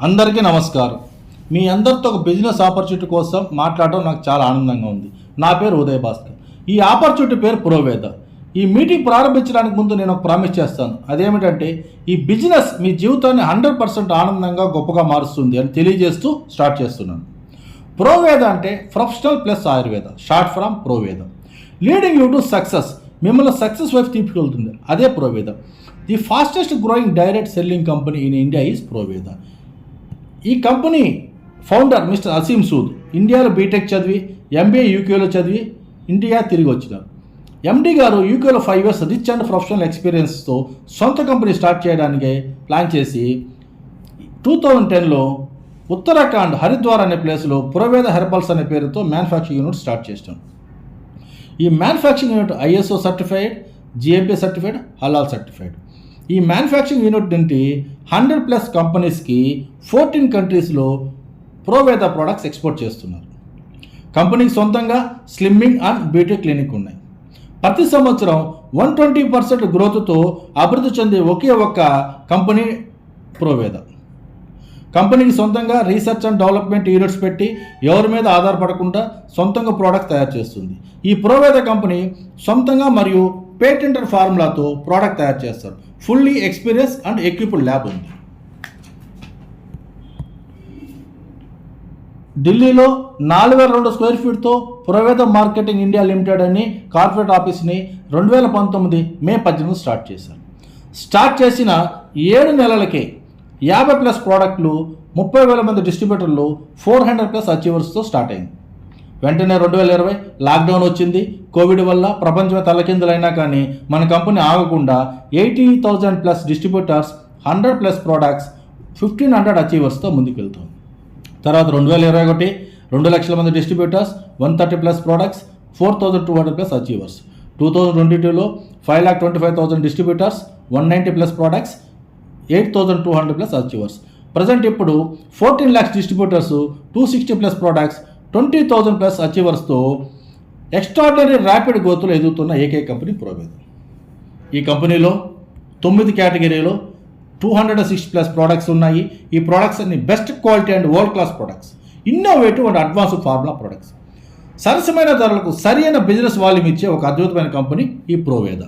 అందరికీ నమస్కారం. మీ అందరితో ఒక బిజినెస్ ఆపర్చునిటీ కోసం మాట్లాడడం నాకు చాలా ఆనందంగా ఉంది. నా పేరు ఉదయ్ భాస్కర్. ఈ ఆపర్చునిటీ పేరు ప్రోవేద. ఈ మీటింగ్ ప్రారంభించడానికి ముందు నేను ఒక ప్రామిస్ చేస్తాను. అదేమిటంటే ఈ బిజినెస్ మీ జీవితాన్ని 100% ఆనందంగా గొప్పగా మారుస్తుంది అని తెలియజేస్తూ స్టార్ట్ చేస్తున్నాను. ప్రోవేద అంటే professional plus Ayurveda, short from Proveda. Leading you to success, మిమ్మల్ని సక్సెస్ వైపు తీసుకెళ్తుంది. అదే Proveda. The fastest growing direct selling company in India is Proveda. ఈ company founder mister Aseem Sood ఇండియాలో బీటెక్ చదివి ఎంబీఏ యూకేలో చదివి ఇండియా తిరిగి వచ్చినారు. ఎండీ గారు యూకేలో 5 years రిచ్ అండ్ ప్రొఫెషనల్ ఎక్స్పీరియన్స్తో సొంత కంపెనీ స్టార్ట్ చేయడానికి ప్లాన్ చేసి 2010లో ఉత్తరాఖండ్ హరిద్వార్ అనే ప్లేస్లో ప్రోవేద హెర్బల్స్ అనే పేరుతో మ్యానుఫ్యాక్చరింగ్ యూనిట్ స్టార్ట్ చేసినాం. ఈ manufacturing unit ISO certified, GMP certified, హలాల్ సర్టిఫైడ్. ఈ మ్యానుఫ్యాక్చరింగ్ యూనిట్ నుండి 100+ కంపెనీస్కి 14 కంట్రీస్లో ప్రోవేద ప్రోడక్ట్స్ ఎక్స్పోర్ట్ చేస్తున్నారు. కంపెనీకి సొంతంగా స్లిమ్మింగ్ అండ్ బ్యూటీ క్లినిక్ ఉన్నాయి. ప్రతి సంవత్సరం 120% గ్రోత్తో అభివృద్ధి చెందే ఒకే ఒక్క కంపెనీ ప్రోవేద. కంపెనీకి సొంతంగా రీసెర్చ్ అండ్ డెవలప్మెంట్ యూనిట్స్ పెట్టి ఎవరి మీద ఆధారపడకుండా సొంతంగా ప్రోడక్ట్ తయారు చేస్తుంది. ఈ ప్రోవేద కంపెనీ సొంతంగా మరియు పేటెంటెడ్ ఫార్ములాతో ప్రోడక్ట్ తయారు చేస్తారు. Fully experience and equipped lab ఉంది. ఢిల్లీలో 4002 స్క్వేర్ ఫీట్తో ప్రోవేద మార్కెటింగ్ ఇండియా లిమిటెడ్ అని కార్పొరేట్ ఆఫీస్ని 2019 మే 18 స్టార్ట్ చేశారు. స్టార్ట్ చేసిన 7 నెలలకే 50+ ప్రోడక్ట్లు, 30,000 మంది డిస్ట్రిబ్యూటర్లు, 400+ అచీవర్స్తో స్టార్ట్ అయింది. వెంటనే 2020 లాక్డౌన్ వచ్చింది. కోవిడ్ వల్ల ప్రపంచమే తలకిందులైనా కానీ మన కంపెనీ ఆగకుండా 80,000+ డిస్ట్రిబ్యూటర్స్, 100+ ప్రోడక్ట్స్, 1,500 అచీవర్స్తో ముందుకు వెళ్తుంది. తర్వాత 2021 2 లక్షల మంది డిస్ట్రిబ్యూటర్స్, 130+ ప్రోడక్ట్స్, 4,200+ అచీవర్స్. 2022లో 5,25,000 డిస్ట్రిబ్యూటర్స్, 190+ ప్రోడక్ట్స్, 8,200+ అచీవర్స్. ప్రజెంట్ ఇప్పుడు 14 lakhs డిస్ట్రిబ్యూటర్స్, 260+ ప్రోడక్ట్స్, 20,000+ అచీవర్స్తో ఎక్స్ట్రాడినరీ ర్యాపిడ్ గ్రోత్లో ఎదుగుతున్న ఏకైక కంపెనీ ప్రోవేద. ఈ కంపెనీలో 9 కేటగిరీలో 260+ ప్రోడక్ట్స్ ఉన్నాయి. ఈ ప్రోడక్ట్స్ అన్ని best quality and world class products, innovative and advanced formula products. సరసమైన ధరలకు సరైన బిజినెస్ వాల్యూమ్ ఇచ్చే ఒక అద్భుతమైన కంపెనీ ఈ ప్రోవేద.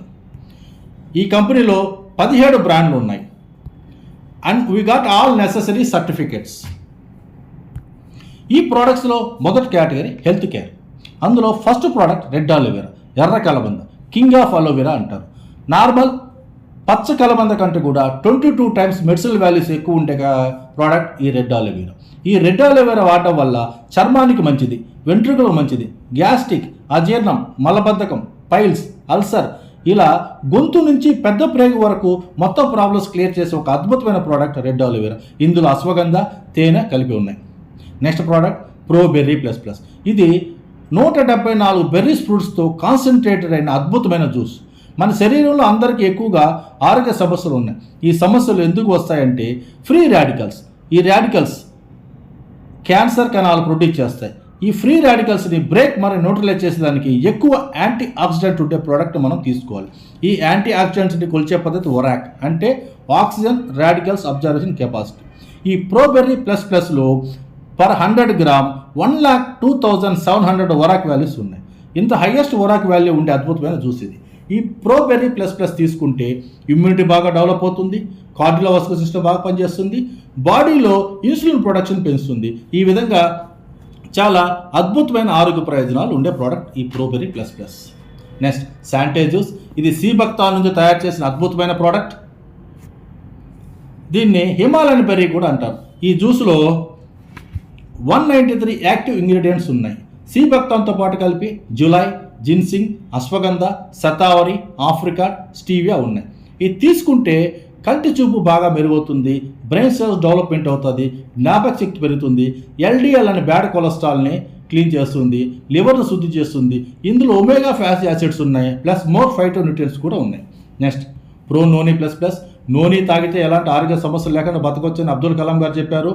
ఈ కంపెనీలో 17 బ్రాండ్లు ఉన్నాయి. And we got all necessary certificates. ఈ ప్రోడక్ట్స్లో మొదటి కేటగిరీ హెల్త్ కేర్. అందులో ఫస్ట్ ప్రోడక్ట్ రెడ్ ఆలోవెరా, ఎర్ర కలబంద, కింగ్ ఆఫ్ అలోవెరా అంటారు. నార్మల్ పచ్చ కలబంద కంటే కూడా 22 times మెడిసినల్ వాల్యూస్ ఎక్కువ ఉండే ప్రోడక్ట్ ఈ రెడ్ ఆలోవెరా. ఈ రెడ్ ఆలోవెరా వాడటం వల్ల చర్మానికి మంచిది, వెంట్రుకలకు మంచిది, గ్యాస్ట్రిక్, అజీర్ణం, మలబద్ధకం, పైల్స్, అల్సర్, ఇలా గొంతు నుంచి పెద్ద ప్రేగు వరకు మొత్తం ప్రాబ్లమ్స్ క్లియర్ చేసే ఒక అద్భుతమైన ప్రోడక్ట్ రెడ్ ఆలోవెరా. ఇందులో అశ్వగంధ, తేనె కలిపి ఉన్నాయి. Next product Proberry plus plus. ఇది 174 బెర్రీస్ ఫ్రూట్స్తో కాన్సన్ట్రేటెడ్ అయిన అద్భుతమైన జ్యూస్. మన శరీరంలో అందరికీ ఎక్కువగా ఆరోగ్య సమస్యలు ఉన్నాయి. ఈ సమస్యలు ఎందుకు వస్తాయంటే ఫ్రీ రాడికల్స్. ఈ రాడికల్స్ క్యాన్సర్ కణాలు ప్రొడ్యూస్ చేస్తాయి. ఈ ఫ్రీ రాడికల్స్ని బ్రేక్ మరియు న్యూట్రలైజ్ చేసేదానికి ఎక్కువ యాంటీ ఆక్సిడెంట్ ఉండే ప్రోడక్ట్ మనం తీసుకోవాలి. ఈ యాంటీ ఆక్సిడెంట్స్ని కొలిచే పద్ధతి ఒరాక్, అంటే ఆక్సిజన్ రాడికల్స్ అబ్జర్వేషన్ కెపాసిటీ. ఈ ప్రోబెర్రీ ప్లస్ ప్లస్లో పర్ 100 గ్రామ్ 1,02,700 ఒరాక్ వాల్యూస్ ఉన్నాయి. ఇంత హైయెస్ట్ ఒరాక్ వాల్యూ ఉండే అద్భుతమైన జ్యూస్ ఇది. ఈ ప్రోబెర్రీ ప్లస్ ప్లస్ తీసుకుంటే ఇమ్యూనిటీ బాగా డెవలప్ అవుతుంది, కార్డియోవాస్కులర్ సిస్టమ్ బాగా పనిచేస్తుంది, బాడీలో ఇన్సులిన్ ప్రొడక్షన్ పెంచుతుంది. ఈ విధంగా చాలా అద్భుతమైన ఆరోగ్య ప్రయోజనాలు ఉండే ప్రోడక్ట్ ఈ ప్రోబెర్రీ ప్లస్ ప్లస్. నెక్స్ట్ శాంటే జ్యూస్. ఇది సీబక్తాల్ నుంచి తయారు చేసిన అద్భుతమైన ప్రోడక్ట్. దీన్ని హిమాలయన్ బెర్రీ కూడా అంటారు. ఈ జ్యూస్లో 193 యాక్టివ్ ఇంగ్రీడియంట్స్ ఉన్నాయి. సీబక్తాన్తో పాటు కలిపి July, ginseng, ashwagandha, shatavari, Africa, stevia ఉన్నాయి. ఇది తీసుకుంటే కంటి చూపు బాగా మెరుగవుతుంది, బ్రెయిన్ సెల్స్ డెవలప్మెంట్ అవుతుంది, జ్ఞాపక శక్తి పెరుగుతుంది, LDL అనే బ్యాడ్ కొలెస్ట్రాల్ని క్లీన్ చేస్తుంది, లివర్ను శుద్ధి చేస్తుంది. ఇందులో ఒమేగా ఫ్యాటీ యాసిడ్స్ ఉన్నాయి, ప్లస్ మోర్ ఫైటోన్యూట్రియన్స్ కూడా ఉన్నాయి. Next pro noni plus plus. Noni తాగితే ఎలాంటి ఆరోగ్య సమస్యలు లేకుండా బతకొచ్చని అబ్దుల్ కలాం గారు చెప్పారు.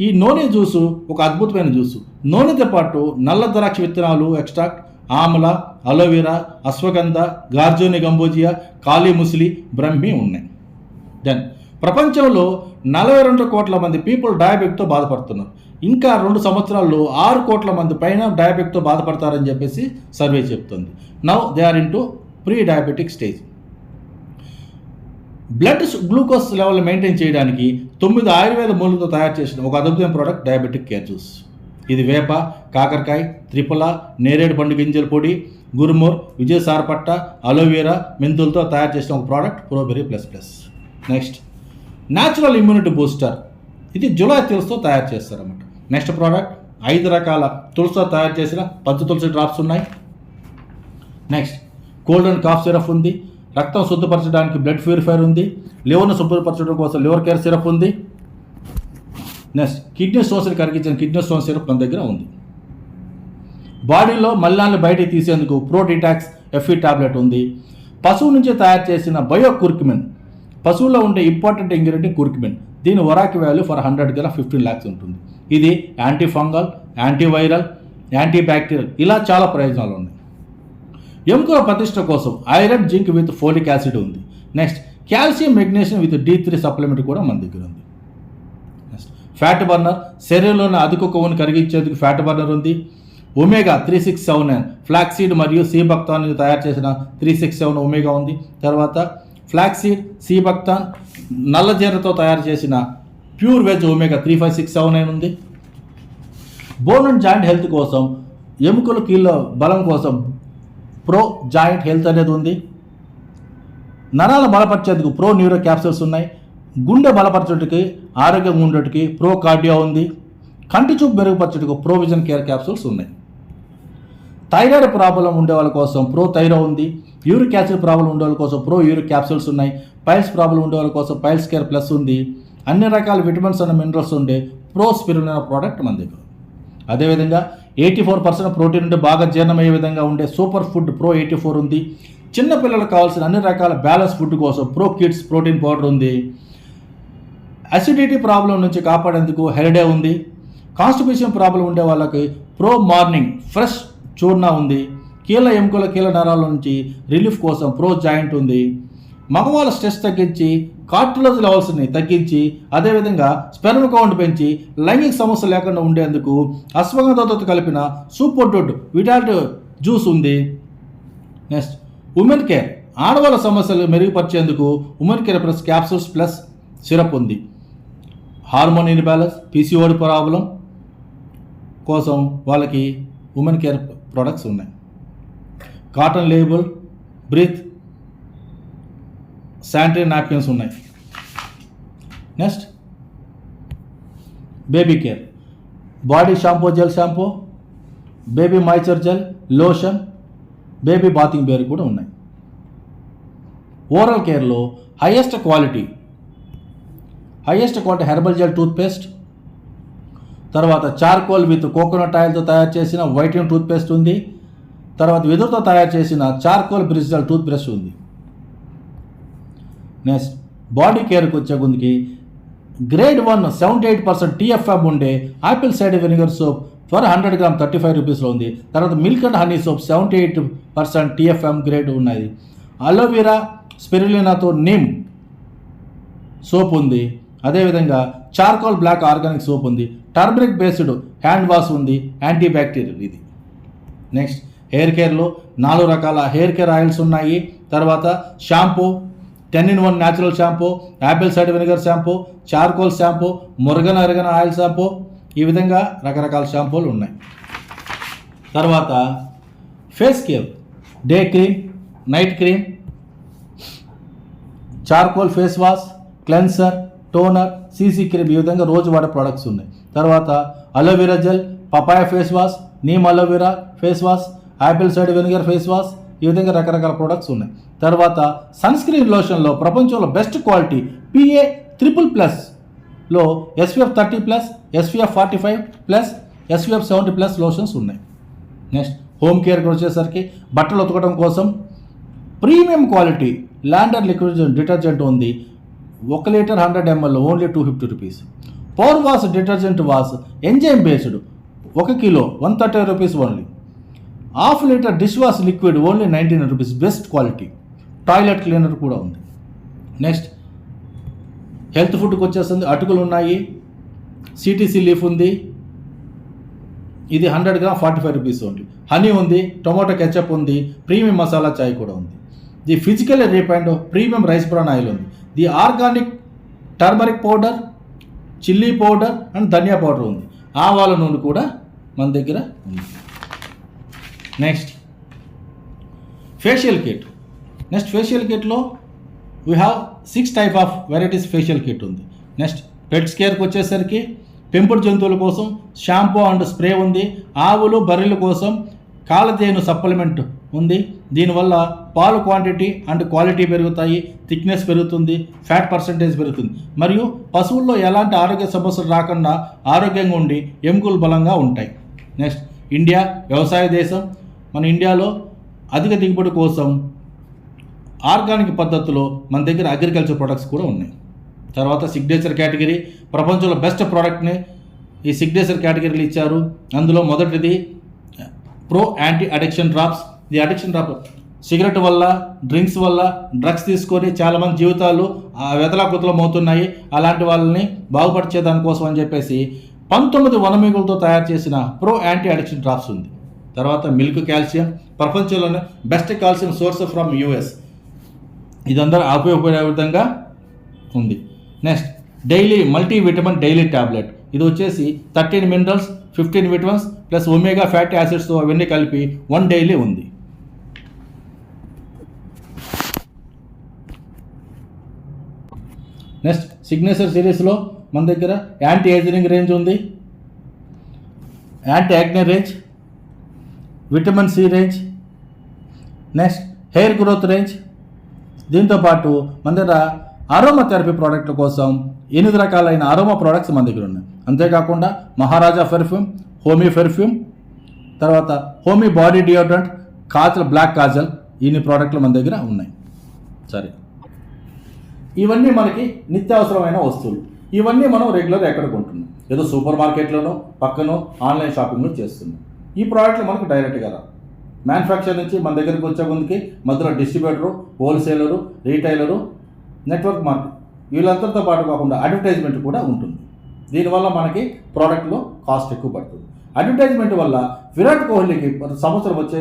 ఈ నోని జ్యూసు ఒక అద్భుతమైన జ్యూసు. నూనెతో పాటు నల్ల ద్రాక్ష విత్తనాలు ఎక్స్ట్రాక్ట్, ఆమ్ల, అలోవెరా, అశ్వగంధ, గార్జోని గంబోజియా, కాళీ ముసిలి, బ్రహ్మి ఉన్నాయి. దెన్ ప్రపంచంలో 42 కోట్ల మంది పీపుల్ డయాబెటిక్తో బాధపడుతున్నారు. ఇంకా 2 సంవత్సరాల్లో 6 కోట్ల మంది పైన డయాబెటిక్తో బాధపడతారని చెప్పేసి సర్వే చెప్తుంది. Now they are into pre diabetic stage. Blood glucose level maintain చేయడానికి 9 ఆయుర్వేద మూలతో తయారు చేసిన ఒక అద్భుతమైన ప్రోడక్ట్ డయాబెటిక్ కేర్ జ్యూస్. ఇది వేప, కాకరకాయ, త్రిపుల, నేరేడు పండు గింజల పొడి, గురుమూర్, విజయసారపట్ట, అలోవెరా, మెంతులతో తయారు చేసిన ఒక product Proberry plus plus. Next natural immunity booster. ఇది జులై తులసితో తయారు చేస్తారన్నమాట. నెక్స్ట్ ప్రోడక్ట్ 5 రకాల తులసితో తయారు చేసిన పచ్చి తులసి డ్రాప్స్ ఉన్నాయి. Next cold and cough syrup ఉంది. రక్తం శుద్ధపరచడానికి బ్లడ్ ప్యూరిఫైర్ ఉంది. లివర్ను శుభ్రపరచడం కోసం లివర్ కేర్ సిరప్ ఉంది. నెక్స్ట్ కిడ్నీ స్టోన్స్ని కరిగించిన కిడ్నీ స్టోన్ సిరప్ మన దగ్గర ఉంది. బాడీలో మలినాలను బయటికి తీసేందుకు ప్రో డిటాక్స్ ఎఫ్ఈ టాబ్లెట్ ఉంది. పశువు నుంచి తయారు చేసిన బయో కుర్కుమిన్. పశువులో ఉండే ఇంపార్టెంట్ ఇంగ్రీడియంట్ కుర్కుమిన్. దీని వరాకి వాల్యూ ఫర్ 100 గ్రామ్ 15 lakhs ఉంటుంది. ఇది anti fungal, antiviral, anti bacterial ఇలా చాలా ప్రయోజనాలు ఉన్నాయి. ఎముకల ప్రతిష్ట కోసం iron, zinc with folic acid ఉంది. Next calcium, magnesium with D3 supplement కూడా మన దగ్గర ఉంది. Next fat burner. శరీరంలోని అధిక కొవ్వును కరిగించేందుకు ఫ్యాట్ బర్నర్ ఉంది. ఒమేగా 3679 ఫ్లాక్సీడ్ మరియు సీబక్తాన్ తయారు చేసిన 367 ఒమేగా ఉంది. తర్వాత ఫ్లాక్సీడ్, సీబక్తాన్, నల్లజీరతో తయారు చేసిన ప్యూర్ వెజ్ ఒమేగా 35679 ఉంది. బోన్ అండ్ జాయింట్ హెల్త్ కోసం, ఎముకల కీళ్ళ బలం కోసం ప్రో జాయింట్ హెల్త్ అనేది ఉంది. నరాల బలపరిచేందుకు ప్రో న్యూరో క్యాప్సూల్స్ ఉన్నాయి. గుండె బలపరచుటకి, ఆరోగ్యంగా ఉండేటికి ప్రో కార్డియో ఉంది. కంటి చూపు మెరుగుపరచుటకు ప్రో విజన్ కేర్ క్యాప్సూల్స్ ఉన్నాయి. థైరాయిడ్ ప్రాబ్లం ఉండే వాళ్ళ కోసం ప్రో థైరో ఉంది. యూరిక్ యాసిడ్ ప్రాబ్లం ఉండే వాళ్ళ కోసం ప్రో యూరిక్ క్యాప్సూల్స్ ఉన్నాయి. పైల్స్ ప్రాబ్లం ఉండే వాళ్ళ కోసం పైల్స్ కేర్ ప్లస్ ఉంది. అన్ని రకాల విటమిన్స్ అండ్ మినరల్స్ ఉండే ప్రో స్పిరులినా ప్రోడక్ట్ మన దగ్గర. అదేవిధంగా 84% ప్రోటీన్ ఉంటే బాగా జీర్ణమయ్యే విధంగా ఉండే సూపర్ ఫుడ్ ప్రో 84 ఉంది. చిన్నపిల్లలకు కావాల్సిన అన్ని రకాల బ్యాలెన్స్ ఫుడ్ కోసం ప్రో కిడ్స్ ప్రోటీన్ పౌడర్ ఉంది. అసిడిటీ ప్రాబ్లం నుంచి కాపాడేందుకు హెరిడే ఉంది. కాన్స్టిపేషన్ ప్రాబ్లం ఉండే వాళ్ళకి ప్రో మార్నింగ్ ఫ్రెష్ చూర్ణా ఉంది. కీళ్ళ ఎముకల కీళ్ళ నరాల నుంచి రిలీఫ్ కోసం ప్రో జాయింట్ ఉంది. మగవాళ్ళ స్ట్రెస్ తగ్గించి కార్టిలేజ్ లెవెల్స్ని తగ్గించి అదేవిధంగా స్పెర్మ్ కౌంట్ పెంచి లైంగిక సమస్య లేకుండా ఉండేందుకు అశ్వగంధతో కలిపిన సూపర్ డుడ్ విటాలిటీ జ్యూస్ ఉంది. Next women care. ఆడవాళ్ళ సమస్యలు మెరుగుపరిచేందుకు women care plus capsules plus syrup ఉంది. హార్మోన్ ఇన్బ్యాలెన్స్, పీసీఓడి ప్రాబ్లం కోసం వాళ్ళకి ఉమెన్ కేర్ ప్రొడక్ట్స్ ఉన్నాయి. Cotton label, breathe, sanitary napkins ఉన్నాయి. Next baby care. Body shampoo, gel shampoo, baby moisture gel, lotion, baby bathing bar కూడా ఉన్నాయి. Oral కేర్లో highest quality herbal gel toothpaste, తర్వాత charcoal with coconut ఆయిల్తో తయారు చేసిన vitamin toothpaste ఉంది. తర్వాత వెదురుతో తయారు చేసిన చార్కోల్ బ్రిజిల్ టూత్ బ్రష్ ఉంది. నెక్స్ట్ బాడీ కేర్కి వచ్చే ముందుకి గ్రేడ్ 1 78% TFM ఉండే apple cider vinegar soap for 100 gram 35 రూపీస్లో ఉంది. తర్వాత milk and honey soap 78% TFM grade ఉన్నది. అలోవెరా స్పిరులినాతో నిమ్ సోప్ ఉంది. అదేవిధంగా చార్కోల్ బ్లాక్ ఆర్గానిక్ సోప్ ఉంది. టర్మరిక్ బేస్డ్ హ్యాండ్ వాష్ ఉంది, యాంటీ బ్యాక్టీరియల్ ఇది. నెక్స్ట్ హెయిర్ కేర్లో 4 రకాల హెయిర్ కేర్ ఆయిల్స్ ఉన్నాయి. తర్వాత shampoo, 10-in-1 natural shampoo, apple cider vinegar shampoo, charcoal shampoo, Moroccan argan oil shampoo, ఈ విధంగా రకరకాల షాంపూలు ఉన్నాయి. తర్వాత face care, day cream, night cream, charcoal face wash, cleanser, toner, CC cream, ఈ విధంగా రోజు వాడే ప్రొడక్ట్స్ ఉన్నాయి. తర్వాత aloe vera gel, papaya face wash, neem aloe vera face wash, apple cider vinegar face wash, ఈ విధంగా రకరకాల ప్రొడక్ట్స్ ఉన్నాయి. తర్వాత సన్ స్క్రీన్ లోషన్లో ప్రపంచంలో బెస్ట్ క్వాలిటీ PA++లో SPF 30+, SPF 45+, SPF 70+ లోషన్స్ ఉన్నాయి. నెక్స్ట్ హోమ్ కేర్కి వచ్చేసరికి బట్టలు ఉతకడం కోసం premium quality laundry liquid detergent ఉంది. 1 litre 100 ml only 250 rupees. Power wash detergent wash enzyme based 1 kilo 130 rupees only. Half litre dish wash liquid only 99 rupees, best quality. Toilet cleaner కూడా ఉంది. Next health ఫుడ్కి వచ్చేస్తుంది, అటుకులు ఉన్నాయి, CTC leaf ఉంది, ఇది 100 gram 45 rupees ఉంది. హనీ ఉంది, టొమాటో కెచప్ ఉంది, ప్రీమియం మసాలా చాయ్ కూడా ఉంది. The physical refined premium rice bran oil ఉంది. The organic turmeric powder, chilli powder and dhania powder ఉంది. ఆవాల నూనె కూడా మన దగ్గర ఉంది. Next facial kit. ఫేషియల్ కిట్లో we have 6 type of varieties facial kit ఉంది. నెక్స్ట్ పెట్స్ కేర్కి వచ్చేసరికి పెంపుడు జంతువుల కోసం షాంపూ అండ్ స్ప్రే ఉంది. ఆవులు బర్రెల కోసం కాలతేను సప్లిమెంట్ ఉంది. దీనివల్ల పాలు క్వాంటిటీ అండ్ క్వాలిటీ పెరుగుతాయి, థిక్నెస్ పెరుగుతుంది, ఫ్యాట్ పర్సంటేజ్ పెరుగుతుంది, మరియు పశువుల్లో ఎలాంటి ఆరోగ్య సమస్యలు రాకుండా ఆరోగ్యంగా ఉండి ఎముకలు బలంగా ఉంటాయి. నెక్స్ట్ ఇండియా వ్యవసాయ దేశం. మన ఇండియాలో అధిక దిగుబడి కోసం ఆర్గానిక్ పద్ధతిలో మన దగ్గర అగ్రికల్చర్ ప్రొడక్ట్స్ కూడా ఉన్నాయి. తర్వాత సిగ్నేచర్ కేటగిరీ, ప్రపంచంలో బెస్ట్ ప్రోడక్ట్ని ఈ సిగ్నేచర్ కేటగిరీలు ఇచ్చారు. అందులో మొదటిది ప్రో యాంటీ అడిక్షన్ డ్రాప్స్. ఈ అడిక్షన్ డ్రాప్ సిగరెట్ వల్ల, డ్రింక్స్ వల్ల, డ్రగ్స్ తీసుకొని చాలామంది జీవితాలు వెతలాకుతలం అవుతున్నాయి. అలాంటి వాళ్ళని బాగుపరిచే దానికోసం అని చెప్పేసి 19 వనమూలికలతో తయారు చేసిన ప్రో యాంటీ అడిక్షన్ డ్రాప్స్ ఉంది. తర్వాత మిల్క్ కాల్షియం, ప్రపంచంలోనే best calcium source from US. ఇదందరూ ఉపయోగపడే విధంగా ఉంది. Next daily multivitamin daily tablet. ఇది వచ్చేసి 13 minerals, 15 vitamins plus omega fatty acids అవన్నీ కలిపి 1 డైలీ ఉంది. నెక్స్ట్ సిగ్నేచర్ సిరీస్లో మన దగ్గర యాంటీ ఏజింగ్ రేంజ్ ఉంది, anti acne range, vitamin C range, next hair growth range. దీంతోపాటు మన దగ్గర అరోమా థెరపీ ప్రోడక్ట్ల కోసం 8 రకాలైన అరోమా ప్రోడక్ట్స్ మన దగ్గర ఉన్నాయి. అంతేకాకుండా మహారాజా పెర్ఫ్యూమ్, హోమీ పెర్ఫ్యూమ్, తర్వాత హోమీ body deodorant, kajal, black kajal, ఇన్ని ప్రోడక్ట్లు మన దగ్గర ఉన్నాయి. సరే, ఇవన్నీ మనకి నిత్యావసరమైన వస్తువులు. ఇవన్నీ మనం రెగ్యులర్ ఎక్కడ కొంటున్నాం, ఏదో సూపర్ మార్కెట్లోనో పక్కనో ఆన్లైన్ షాపింగ్లో చేస్తున్నాం. ఈ ప్రోడక్ట్లు మనకు డైరెక్ట్గా రా మ్యానుఫ్యాక్చర్ నుంచి మన దగ్గరికి వచ్చే ముందుకి మధ్యలో డిస్ట్రిబ్యూటరు, హోల్సేలరు, రీటైలరు, నెట్వర్క్ మార్కెట్ వీళ్ళందరితో పాటు కాకుండా అడ్వర్టైజ్మెంట్ కూడా ఉంటుంది. దీనివల్ల మనకి ప్రోడక్ట్లో కాస్ట్ ఎక్కువ పడుతుంది. అడ్వర్టైజ్మెంట్ వల్ల విరాట్ కోహ్లీకి సంవత్సరం వచ్చే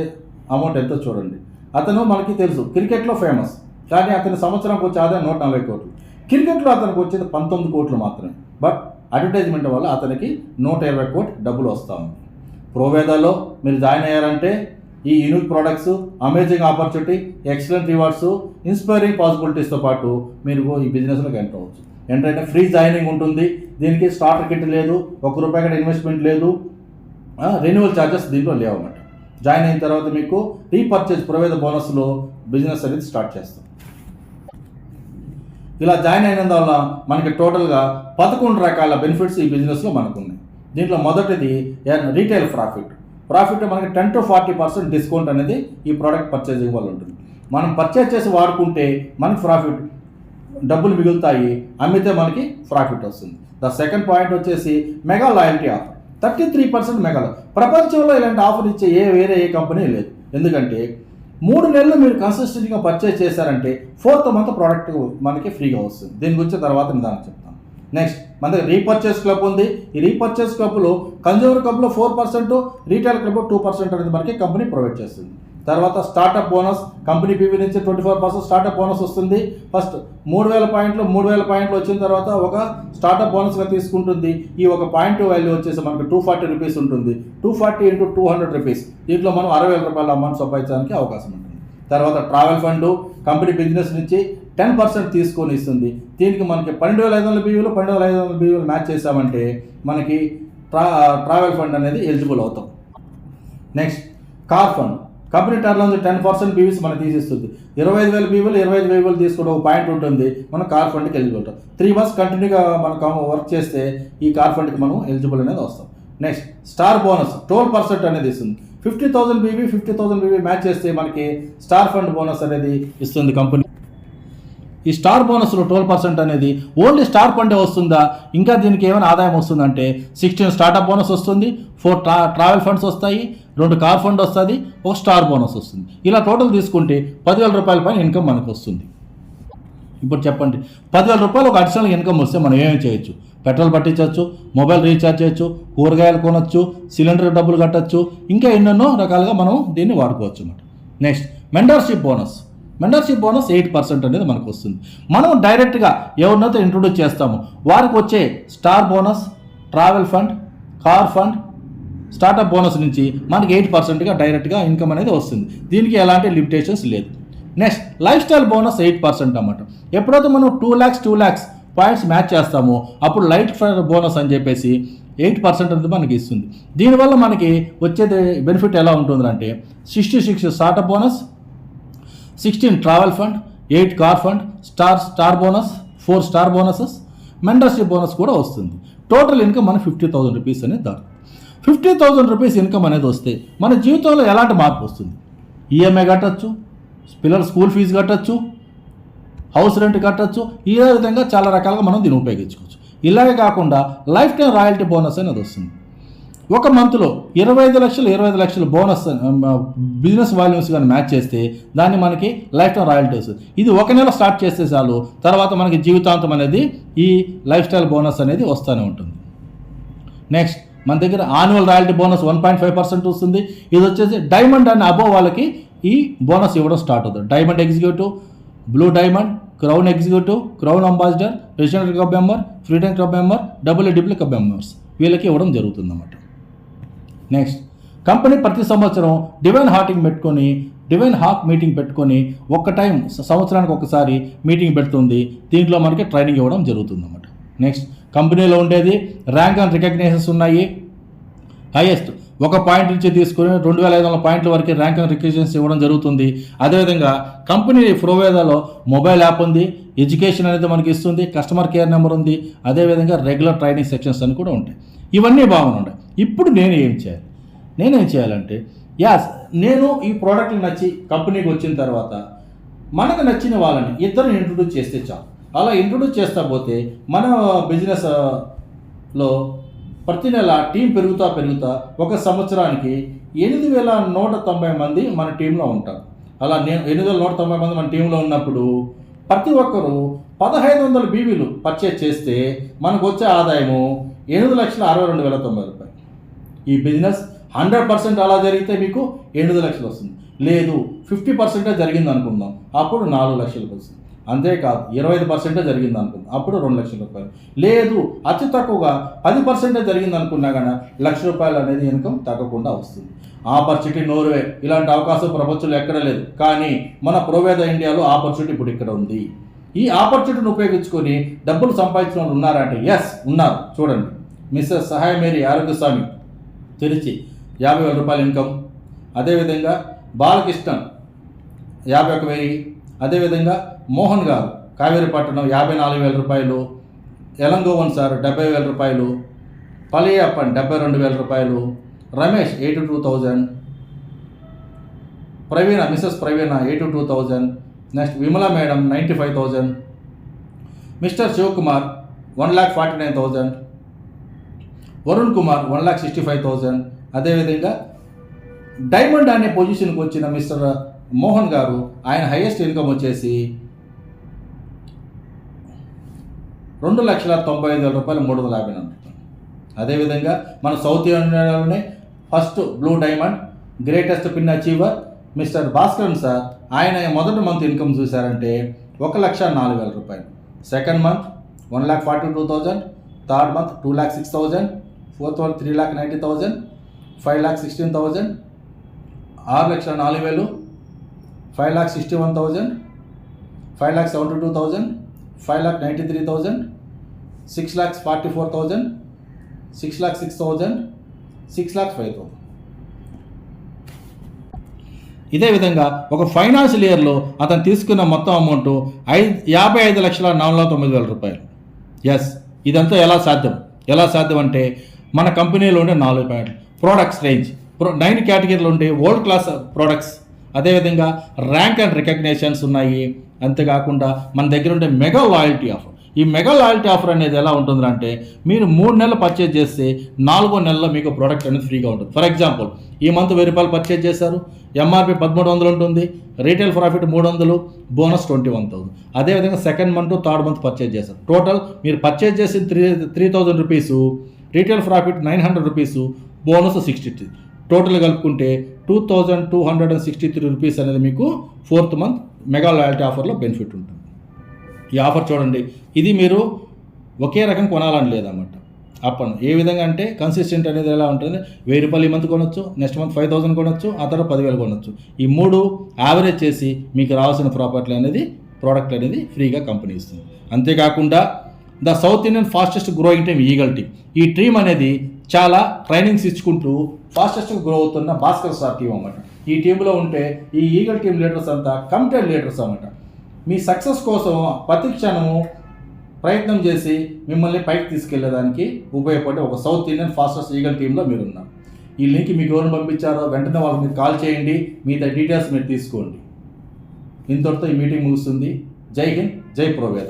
అమౌంట్ ఎంతో చూడండి. అతను మనకి తెలుసు క్రికెట్లో ఫేమస్, కానీ అతని సంవత్సరానికి వచ్చే ఆదాయం 140 కోట్లు. క్రికెట్లో అతనికి వచ్చేది 19 కోట్లు మాత్రమే. బట్ అడ్వర్టైజ్మెంట్ వల్ల అతనికి 120 కోట్లు డబ్బులు వస్తూ ఉంది. ప్రోవేదాలో మీరు జాయిన్ అయ్యారంటే ఈ unique products, amazing opportunity, excellent rewards, inspiring పాసిబిలిటీస్తో పాటు మీరు ఈ బిజినెస్లోకి ఎంటర్ అవ్వచ్చు. ఎంటర్ అయితే ఫ్రీ జాయినింగ్ ఉంటుంది. దీనికి స్టార్టర్ కిట్ లేదు, ₹1 కూడా ఇన్వెస్ట్మెంట్ లేదు, రెన్యువల్ ఛార్జెస్ దీంట్లో లేవన్నమాట. జాయిన్ అయిన తర్వాత మీకు రీపర్చేజ్ ప్రవేద బోనస్లో బిజినెస్ అనేది స్టార్ట్ చేస్తాం. ఇలా జాయిన్ అయినందువల్ల మనకి టోటల్గా 11 రకాల బెనిఫిట్స్ ఈ బిజినెస్లో మనకు ఉన్నాయి. దీంట్లో మొదటిది రీటైల్ ప్రాఫిట్ మనకి 10 to 40% డిస్కౌంట్ అనేది ఈ ప్రోడక్ట్ పర్చేజింగ్ వల్ల ఉంటుంది. మనం పర్చేజ్ చేసి వాడుకుంటే మనకి ప్రాఫిట్ డబ్బులు మిగులుతాయి, అమ్మితే మనకి ప్రాఫిట్ వస్తుంది. ద సెకండ్ పాయింట్ వచ్చేసి మెగా లాయల్టీ ఆఫర్ 33% మెగా. ప్రపంచంలో ఇలాంటి ఆఫర్ ఇచ్చే వేరే ఏ కంపెనీ లేదు. ఎందుకంటే 3 నెలలు మీరు కన్సిస్టెంట్గా పర్చేజ్ చేశారంటే 4th మంత్ ప్రోడక్ట్ మనకి ఫ్రీగా వస్తుంది. దీని గురించి తర్వాత నిదానం చెప్తాను. నెక్స్ట్ మన దగ్గర రీపర్చేస్ క్లబ్ ఉంది. ఈ రీపర్చేస్ క్లబ్లో కన్జ్యూమర్ క్లబ్లో 4%, రీటైల్ క్లబ్లో 2% అనేది మనకి కంపెనీ ప్రొవైడ్ చేస్తుంది. తర్వాత స్టార్టప్ బోనస్, కంపెనీ పీవీ నుంచి 24% స్టార్టప్ బోనస్ వస్తుంది. ఫస్ట్ 3,000 పాయింట్లు వచ్చిన తర్వాత ఒక స్టార్టప్ బోనస్గా తీసుకుంటుంది. ఈ ఒక పాయింట్ వాల్యూ వచ్చేసి మనకు ₹240 ఉంటుంది. 240 × 200 రూపీస్. దీంట్లో మనం ₹60,000 అమౌంట్ సంపాదించడానికి అవకాశం ఉంటుంది. తర్వాత ట్రావెల్ ఫండ్ కంపెనీ బిజినెస్ నుంచి 10% తీసుకొని ఇస్తుంది. దీనికి మనకి 12,500 బీవీలు 12,500 బీవీలు మ్యాచ్ చేసామంటే మనకి ట్రావెల్ ఫండ్ అనేది ఎలిజిబుల్ అవుతాం. Next car fund company turn నుంచి 10% బీవీస్ మనకి తీసిస్తుంది. 25,000 బీవీలు 25 బీవీలు తీసుకుంటే ఒక పాయింట్ ఉంటుంది, మనం కార్ ఫండ్కి ఎలిజిబుల్ అవుతాం. 3 months కంటిన్యూగా మనం వర్క్ చేస్తే ఈ కార్ ఫండ్కి మనం ఎలిజిబుల్ అనేది వస్తాం. నెక్స్ట్ స్టార్ బోనస్ 12% అనేది ఇస్తుంది. 50,000 బీవీ 50,000 బీవీ మ్యాచ్ చేస్తే మనకి స్టార్ ఫండ్ బోనస్ అనేది ఇస్తుంది కంపెనీ. ఈ స్టార్ బోనస్లో 12% అనేది ఓన్లీ స్టార్ ఫండే వస్తుందా, ఇంకా దీనికి ఏమైనా ఆదాయం వస్తుందంటే 16 స్టార్టప్ బోనస్ వస్తుంది, 4 ట్రావెల్ ఫండ్స్ వస్తాయి, 2 కార్ ఫండ్ వస్తుంది, 1 స్టార్ బోనస్ వస్తుంది. ఇలా టోటల్ తీసుకుంటే ₹10,000 పైన ఇన్కమ్ మనకు వస్తుంది. ఇప్పుడు చెప్పండి, 10,000 రూపాయలు ఒక అడిషనల్ ఇన్కమ్ వస్తే మనం ఏమేమి చేయొచ్చు? పెట్రోల్ పట్టించవచ్చు, మొబైల్ రీఛార్జ్ చేయొచ్చు, కూరగాయలు కొనొచ్చు, సిలిండర్ డబ్బులు కట్టచ్చు, ఇంకా ఎన్నెన్నో రకాలుగా మనం దీన్ని వాడుకోవచ్చు అన్నమాట. Next mentorship bonus. Mentorship bonus 8% అనేది మనకు వస్తుంది. మనం డైరెక్ట్గా ఎవరినైతే ఇంట్రొడ్యూస్ చేస్తామో వారికి వచ్చే star bonus, travel fund, car fund, startup bonus నుంచి మనకి 8%గా డైరెక్ట్గా ఇన్కమ్ అనేది వస్తుంది. దీనికి ఎలాంటి లిమిటేషన్స్ లేదు. నెక్స్ట్ లైఫ్ స్టైల్ బోనస్ 8% అన్నమాట. ఎప్పుడైతే మనం 2 lakhs పాయింట్స్ మ్యాచ్ చేస్తామో అప్పుడు లైఫ్ స్టైల్ బోనస్ అని చెప్పేసి 8% అనేది మనకి ఇస్తుంది. దీనివల్ల మనకి వచ్చేది బెనిఫిట్ ఎలా ఉంటుందంటే 66 startup bonus, 16 travel fund, 8 car fund, star bonus, 4 star bonuses, mentorship bonus కూడా వస్తుంది. టోటల్ ఇన్కమ్ మన 50,000 రూపీస్ అనేది దాని 50,000 రూపీస్ ఇన్కమ్ అనేది వస్తే మన జీవితంలో ఎలాంటి మార్పు వస్తుంది? ఈఎంఐ కట్టచ్చు, పిల్లల స్కూల్ ఫీజు కట్టచ్చు, హౌస్ రెంట్ కట్టచ్చు, ఈ విధంగా చాలా రకాలుగా మనం దీన్ని ఉపయోగించుకోవచ్చు. ఇలాగే కాకుండా లైఫ్ టైం రాయల్టీ బోనస్ అనేది వస్తుంది. ఒక మంత్లో 25 లక్షల బోనస్ బిజినెస్ వాల్యూమ్స్ కానీ మ్యాచ్ చేస్తే దాన్ని మనకి లైఫ్ టైం రాయల్టీ వస్తుంది. ఇది ఒక నెల స్టార్ట్ చేస్తే చాలు, తర్వాత మనకి జీవితాంతం అనేది ఈ లైఫ్ స్టైల్ బోనస్ అనేది వస్తూనే ఉంటుంది. నెక్స్ట్ మన దగ్గర యాన్యువల్ రాయల్టీ బోనస్ 1.5% వస్తుంది. ఇది వచ్చేసి డైమండ్ అండ్ అబోవ్ వాళ్ళకి ఈ బోనస్ ఇవ్వడం స్టార్ట్ అవుతుంది. Diamond executive, blue diamond, crown executive, crown ambassador, president club member, freedom club member, W W club members వీళ్ళకి ఇవ్వడం జరుగుతుంది అన్నమాట. నెక్స్ట్ కంపెనీ ప్రతి సంవత్సరం డివైన్ హార్ట్ మీటింగ్ పెట్టుకొని ఒక్క టైం సంవత్సరానికి ఒకసారి మీటింగ్ పెడుతుంది. దీంట్లో మనకి ట్రైనింగ్ ఇవ్వడం జరుగుతుంది అన్నమాట. నెక్స్ట్ కంపెనీలో ఉండేది ర్యాంక్ అండ్ రికగ్నేషన్స్ ఉన్నాయి. హైయెస్ట్ 1 పాయింట్ నుంచి తీసుకుని 2,500 పాయింట్ల వరకు ర్యాంక్ అండ్ రికగ్నేషన్స్ ఇవ్వడం జరుగుతుంది. అదేవిధంగా కంపెనీ ప్రోవేదాలో మొబైల్ యాప్ ఉంది, ఎడ్యుకేషన్ అనేది మనకి ఇస్తుంది, కస్టమర్ కేర్ నెంబర్ ఉంది, అదేవిధంగా రెగ్యులర్ ట్రైనింగ్ సెక్షన్స్ అని కూడా ఉంటాయి. ఇవన్నీ బాగున్నాయి. ఇప్పుడు నేనేం చేయాలంటే నేను ఈ ప్రోడక్ట్లు నచ్చి కంపెనీకి వచ్చిన తర్వాత మనకు నచ్చిన వాళ్ళని ఇద్దరు ఇంట్రొడ్యూస్ చేస్తే చాలు. అలా ఇంట్రొడ్యూస్ చేస్తా పోతే మన బిజినెస్లో ప్రతి నెల టీం పెరుగుతా ఒక సంవత్సరానికి 8,190 మంది మన టీంలో ఉంటారు. అలా 8,190 మంది మన టీంలో ఉన్నప్పుడు ప్రతి ఒక్కరూ 1,500 బీవీలు పర్చేజ్ చేస్తే మనకు వచ్చే ఆదాయము 8,62,90 రూపాయలు. ఈ బిజినెస్ 100% అలా జరిగితే మీకు 8 లక్షలు వస్తుంది. లేదు 50% జరిగింది అనుకుందాం, అప్పుడు 4 లక్షలకు వస్తుంది. అంతేకాదు 25% జరిగింది అనుకుందాం, అప్పుడు 2 లక్షల రూపాయలు. లేదు అతి తక్కువగా 10% జరిగింది అనుకున్నా కానీ 1,00,000 రూపాయలు అనేది ఇన్కమ్ తగ్గకుండా వస్తుంది. ఆపర్చునిటీ నోర్వే, ఇలాంటి అవకాశం ప్రపంచంలో ఎక్కడ లేదు. కానీ మన ప్రోవేద ఇండియాలో ఆపర్చునిటీ ఇప్పుడు ఇక్కడ ఉంది. ఈ ఆపర్చునిటీని ఉపయోగించుకొని డబ్బులు సంపాదించిన వాళ్ళు ఉన్నారంటే ఎస్ ఉన్నారు. చూడండి, మిస్సెస్ సహాయ మేరీ ఆరోగ్యస్వామి తిరిచి 50,000 రూపాయలు ఇన్కమ్. అదేవిధంగా బాలకృష్ణన్ 51,000. అదేవిధంగా మోహన్ గారు కావేరిపట్నం 54,000 రూపాయలు. ఎలంగోవన్ సార్ 70,000 రూపాయలు. పలియప్పన్ 72,000 రూపాయలు. Ramesh 82,000. Mrs Praveena 82,000. Next Vimala madam 95,000. Mister Sivakumar 1,49,000. Varun Kumar 1,65,000. అదేవిధంగా డైమండ్ అనే పొజిషన్కి వచ్చిన మిస్టర్ మోహన్ గారు, ఆయన హైయెస్ట్ ఇన్కమ్ వచ్చేసి 2,95,000 రూపాయలు, 350. అదేవిధంగా మన సౌత్ ఇండియాలోనే first blue diamond greatest pin achiever mister Bhaskaran sir, ఆయన మొదటి మంత్ ఇన్కమ్ చూశారంటే 1,04,000 రూపాయలు. Second month 1,42,000. Third month 2,06,000. Fourth month 3,90,000. 5,16,000. 6,04,000. 5,61,000. 5,72,000. 5,93,000. 6,44,000. 6,06,000. 6,05,000. ఇదే విధంగా ఒక ఫైనాన్షియల్ ఇయర్లో అతను తీసుకున్న మొత్తం అమౌంట్ 55,04,09,000 రూపాయలు. ఎస్, ఇదంతా ఎలా సాధ్యం అంటే మన కంపెనీలో ఉండే 4 పాయింట్లు. ప్రోడక్ట్స్ రేంజ్ 9 కేటగిరీలు ఉండే వరల్డ్ క్లాస్ ప్రోడక్ట్స్. అదేవిధంగా ర్యాంక్ అండ్ రికగ్నేషన్స్ ఉన్నాయి. అంతేకాకుండా మన దగ్గర ఉండే మెగా లాయల్టీ ఆఫర్. ఈ మెగా లాయల్టీ ఆఫర్ అనేది ఎలా ఉంటుందంటే మీరు 3 నెలలు పర్చేజ్ చేస్తే 4వ నెలలో మీకు ప్రోడక్ట్ అనేది ఫ్రీగా ఉంటుంది. ఫర్ ఎగ్జాంపుల్ ఈ మంత్ 1000 రూపాయలు పర్చేజ్ చేశారు, ఎంఆర్పి 1300 ఉంటుంది, రీటైల్ ప్రాఫిట్ 300, బోనస్ 21,000. అదేవిధంగా second month third month purchase చేశారు, టోటల్ మీరు పర్చేజ్ చేసిన 3,000 rupees, retail profit 900 rupees, bonus 63, total కలుపుకుంటే 2,263 రూపీస్ అనేది మీకు 4th మంత్ మెగా లాయల్టీ ఆఫర్లో బెనిఫిట్ ఉంటుంది. ఈ ఆఫర్ చూడండి, ఇది మీరు ఒకే రకం కొనాలని లేదన్నమాట. అప్పుడు ఏ విధంగా అంటే కన్సిస్టెంట్ అనేది ఎలా ఉంటుంది, 1000 రూపాయలు ఈ మంత్ కొనొచ్చు, నెక్స్ట్ మంత్ 5,000 కొనొచ్చు, ఆ తర్వాత 10,000 కొనొచ్చు. ఈ 3 యావరేజ్ చేసి మీకు రావాల్సిన ప్రోడక్ట్ అనేది ఫ్రీగా కంపెనీ ఇస్తుంది. అంతేకాకుండా the south Indian fastest growing team eagle team, ఈ టీమ్ అనేది చాలా ట్రైనింగ్స్ ఇచ్చుకుంటూ ఫాస్టెస్ట్ గ్రో అవుతున్న భాస్కర్ స్టార్ టీం అన్నమాట. ఈ టీంలో ఉంటే ఈ ఈగల్ టీం లీడర్స్ అంతా కమిటెడ్ లీడర్స్ అన్నమాట. మీ సక్సెస్ కోసం ప్రతి క్షణము ప్రయత్నం చేసి మిమ్మల్ని పైకి తీసుకెళ్లేదానికి ఉపయోగపడే ఒక సౌత్ ఇండియన్ ఫాస్టెస్ట్ ఈగల్ టీంలో మీరు ఉన్నారు. ఈ లింక్ మీకు ఎవరు పంపించారో వెంటనే వాళ్ళకి మీరు కాల్ చేయండి, మిగతా డీటెయిల్స్ మీరు తీసుకోండి. ఇంతటితో ఈ మీటింగ్ ముగుస్తుంది. జై హింద్, జై ప్రోవేద.